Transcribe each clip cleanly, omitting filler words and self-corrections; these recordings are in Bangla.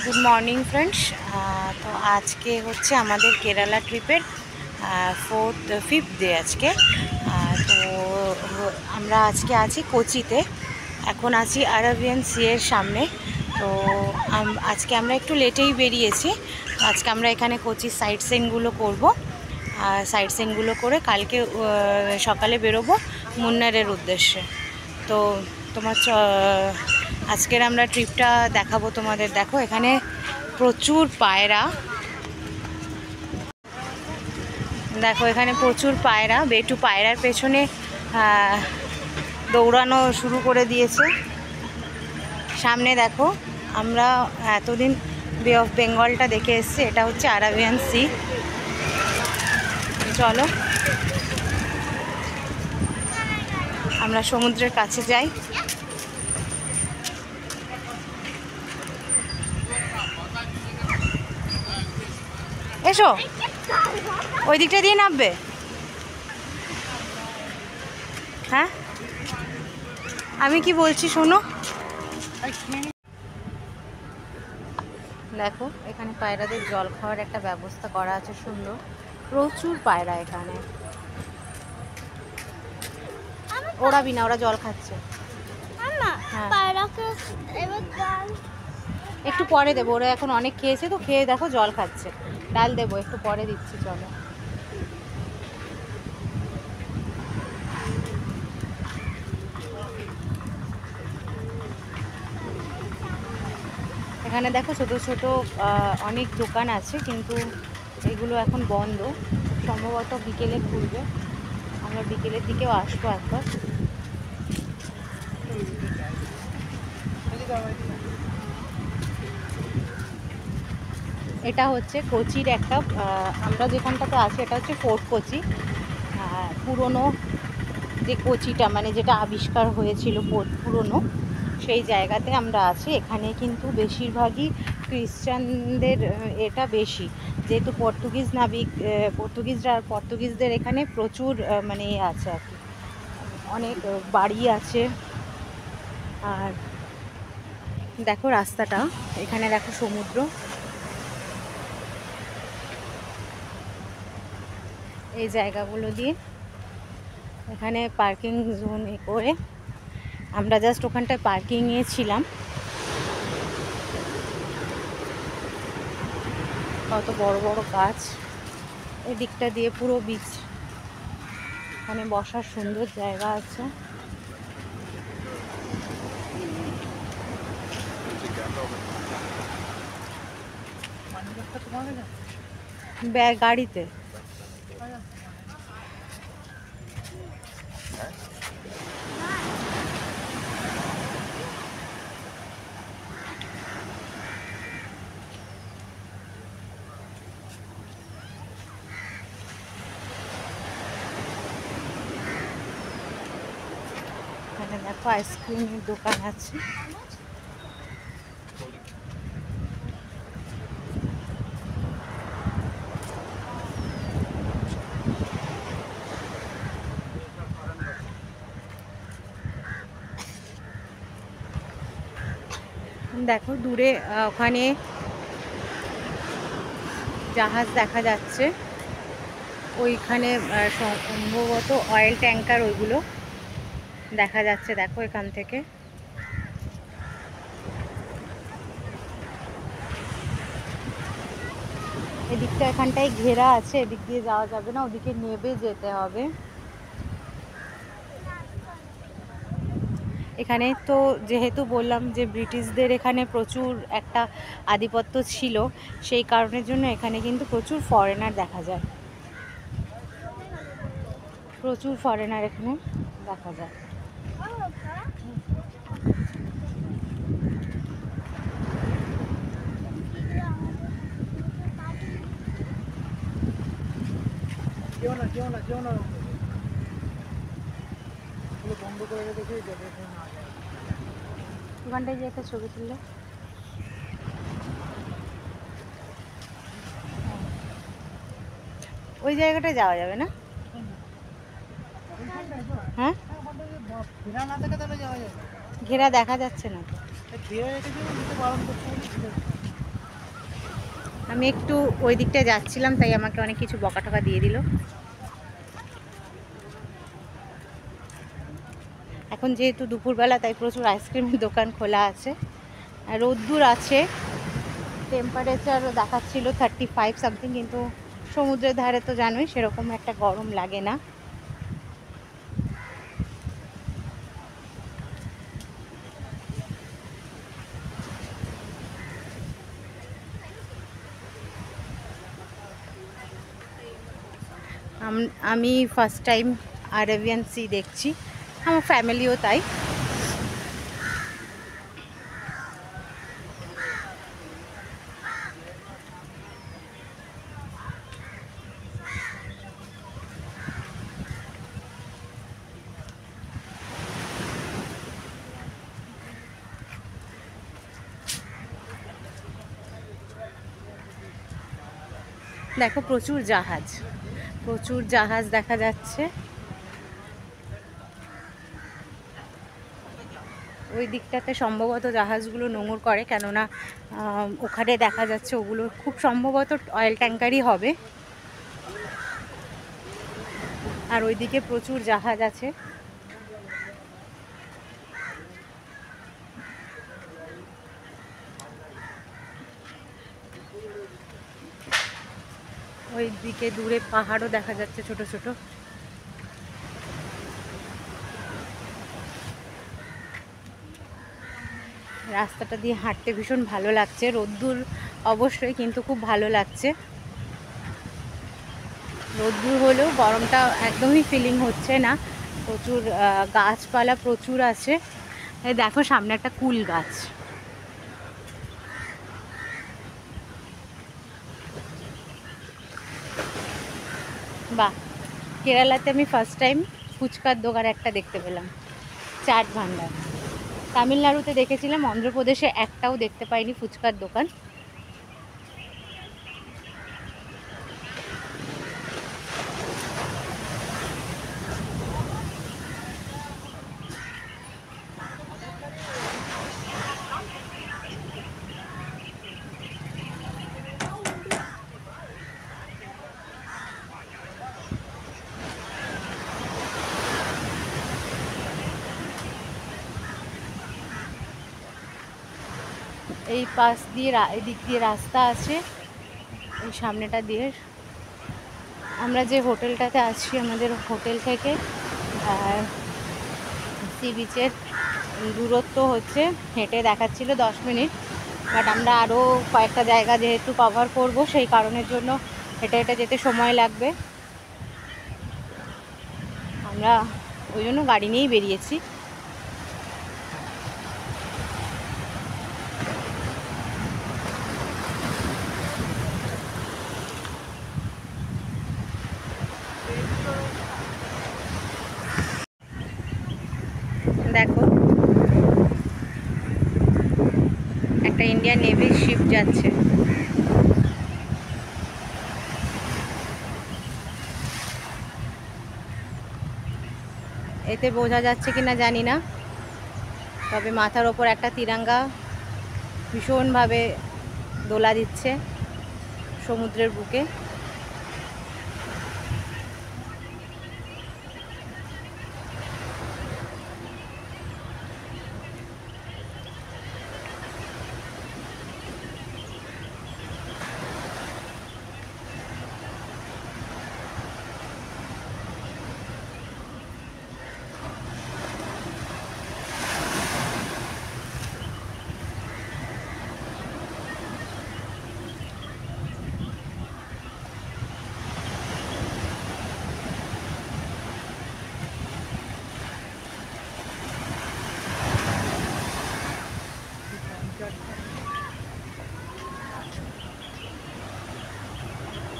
Good morning friends. তো আজকে হচ্ছে আমাদের কেরালা ট্রিপের ফিফথ ডে আজকে। তো আমরা আজকে আছি কোচিতে, এখন আছি আরাবিয়ান সি এর সামনে। তো আজকে আমরা একটু লেটেই বেরিয়েছি। আজকে আমরা এখানে কোচির সাইট সিনগুলো করবো, আর সাইট সিনগুলো করে কালকে সকালে বেরোবো মুন্নারের উদ্দেশ্যে। তো তোমার আজকের আমরা ট্রিপটা দেখাবো তোমাদের। দেখো এখানে প্রচুর পায়রা, দেখো এখানে প্রচুর পায়রা। বেটু পায়রার পেছনে দৌড়ানো শুরু করে দিয়েছে। সামনে দেখো, আমরা এতদিন বে অফ বেঙ্গলটা দেখে এসেছি, এটা হচ্ছে আরাবিয়ান সি। চলো আমরা সমুদ্রের কাছে যাই। এসো, ওই দিকটা দিয়ে নামবে। হ্যাঁ, আমি কি বলছি শোনো। দেখো এখানে পায়রাদের জল খাওয়ার একটা ব্যবস্থা করা আছে, সুন্দর। প্রচুর পায়রা এখানে। ওরা বিনা, ওরা জল খাচ্ছে। একটু পরে দেবো, ওরা এখন অনেক খেয়েছে তো, খেয়ে দেখো জল খাচ্ছে। ডাল দেবো, একটু পরে দিচ্ছি। চলো এখানে দেখো ছোট ছোট অনেক দোকান আছে, কিন্তু এগুলো এখন বন্ধ। সম্ভবত বিকেলে খুলবে, আমরা বিকেলের দিকেও আসবো একবার। এটা হচ্ছে কোচির একটা, আমরা যেখানটাতে আছি এটা হচ্ছে ফোর্ট কোচি। পুরনো যে কোচিটা, মানে যেটা আবিষ্কার হয়েছিল পুরনো, সেই জায়গাতে আমরা আছি। এখানে কিন্তু বেশিরভাগই খ্রিস্টানদের এটা বেশি, যেহেতু পর্তুগিজ নাবিক, পর্তুগিজদের এখানে প্রচুর মানে আছে আর কি, অনেক বাড়ি আছে। আর দেখো রাস্তাটা, এখানে দেখো সমুদ্র। এই জায়গাগুলো দিয়ে এখানে পার্কিং জোন করে আমরা জাস্ট ওখানটায় পার্কিংয়ে ছিলাম। কত বড় বড় গাছ, এদিকটা দিয়ে পুরো বিচ। এখানে বসার সুন্দর জায়গা আছে। গাড়িতে দেখো আইসক্রিমের দোকান আছে। দেখো দূরে ওখানে জাহাজ দেখা যাচ্ছে, ওইখানে সম্ভবত অয়েল ট্যাঙ্কার, ওইগুলো দেখা যাচ্ছে। দেখো এখান থেকে এদিকটা, এখানটায় ঘেরা আছে, এদিক দিয়ে যাওয়া যাবে না, ওদিকে নেবে যেতে হবে। এখানে তো যেহেতু বললাম যে ব্রিটিশদের এখানে প্রচুর একটা আধিপত্য ছিল, সেই কারণের জন্য এখানে কিন্তু প্রচুর ফরেনার দেখা যায়। প্রচুর ফরেনার এখানে দেখা যায়। ওখানটায় যে একটা ছবি তুললে, ওই জায়গাটায় যাওয়া যাবে না? হ্যাঁ, ঘেরা দেখা যাচ্ছে না তো। আমি একটু ওই দিকটায় যাচ্ছিলাম, তাই আমাকে অনেক কিছু বকা টকা দিয়ে দিল। এখন যেহেতু দুপুরবেলা, তাই প্রচুর আইসক্রিমের দোকান খোলা আছে। রোদ্দুর আছে, টেম্পারেচার দেখাচ্ছিল 35 সামথিং, কিন্তু সমুদ্রের ধারে তো জানোই সেরকম একটা গরম লাগে না। আমি ফার্স্ট টাইম আরেবিয়ান সি দেখছি, আমার ফ্যামিলিও তাই। দেখো প্রচুর জাহাজ দেখা যাচ্ছে। ওই দিকটাতে সম্ভবত জাহাজগুলো নোঙর করে, কেননা ওখানে দেখা যাচ্ছে ওগুলো খুব সম্ভবত অয়েল ট্যাঙ্কারই হবে। আর ওইদিকে প্রচুর জাহাজ আছে। ওইদিকে দূরে পাহাড়ও দেখা যাচ্ছে ছোট ছোট। রাস্তাটা দিয়ে হাঁটতে ভীষণ ভালো লাগছে, রোদ্দুর অবশ্যই, কিন্তু খুব ভালো লাগছে। রোদ্দুর হলেও গরমটা একদমই ফিলিং হচ্ছে না। প্রচুর গাছপালা প্রচুর আছে। এই দেখো সামনে একটা কুল গাছ। বাহ, কেরালাতে আমি ফার্স্ট টাইম ফুচকার দোকান একটা দেখতে পেলাম, চাট ভান্ডার। তামিলনাড়ুতে দেখেছিলাম, অন্ধ্রপ্রদেশে একটাও দেখতে পাইনি ফুচকার দোকান। এই পাশ দিয়ে এদিক দিয়ে রাস্তা আছে, এই সামনেটা দিয়ে। আমরা যে হোটেলটাতে আছি, আমাদের হোটেল থেকে সি বিচের দূরত্ব হচ্ছে, হেঁটে দেখাচ্ছিল 10 মিনিট, বাট আমরা আরও কয়েকটা জায়গা যেহেতু কভার করব, সেই কারণের জন্য হেঁটে হেঁটে যেতে সময় লাগবে। আমরা ওই জন্য গাড়ি নিয়েই বেরিয়েছি। দেখো একটা ইন্ডিয়ান নেভির শিপ যাচ্ছে। এতে বোঝা যাচ্ছে কিনা জানি না, তবে মাথার ওপর একটা তিরঙ্গা ভীষণভাবে দোলা দিচ্ছে সমুদ্রের বুকে।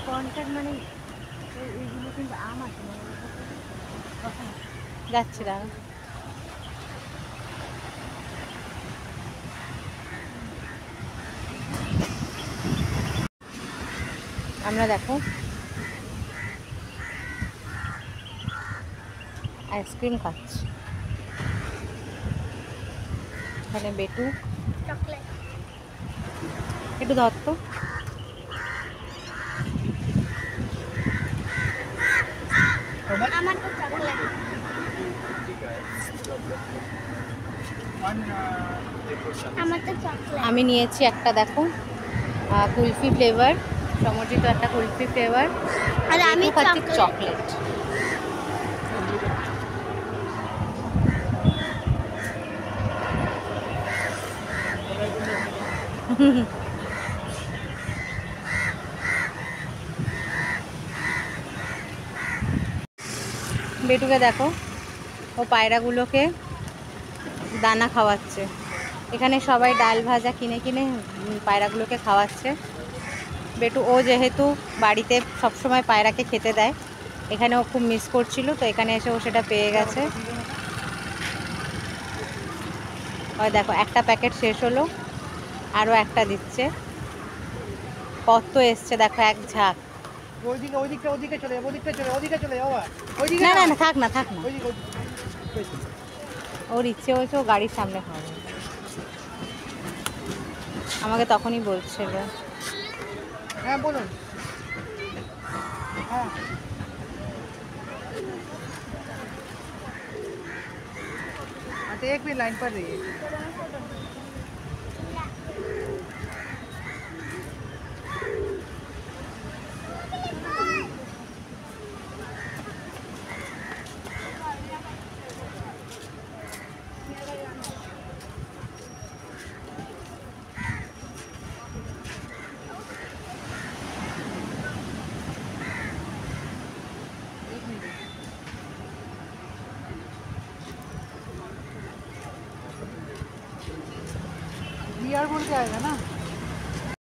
কন্ট্রাক্ট মানে এইগুলো কিন্তু আম আছে যাচ্ছে না। আমরা দেখো আইসক্রিম খাচ্ছি, এখানে বেটু, একটু ধর তো। আমার তো চকলেট। আমার তো চকলেট। আমি নিয়েছি একটা, দেখো, কুলফি ফ্লেভার, সমর্জিত একটা কুলফি ফ্লেভার, আর আমি একটু খাচ্ছি চকলেট। চকলেট। বেটুকে দেখো, ও পায়রাগুলোকে দানা খাওয়াচ্ছে। এখানে সবাই ডাল ভাজা কিনে কিনে পায়রাগুলোকে খাওয়াচ্ছে। বেটু ও যেহেতু বাড়িতে সবসময় পায়রাকে খেতে দেয়, এখানে ও খুব মিস করছিল, তো এখানে এসে ও সেটা পেয়ে গেছে। ওই দেখো, একটা প্যাকেট শেষ হলো, আরও একটা দিচ্ছে। কত এসছে দেখো, এক ঝাঁক। না না না, থাক না থাক না, ওর ইচ্ছে হয়েছে ও গাড়ির সামনে খাবে। আমাকে তখনই বলছিল। হ্যাঁ বলুন। হ্যাঁ अच्छा एक मिनट लाइन पर रहिए। यार बोल के आएगा ना।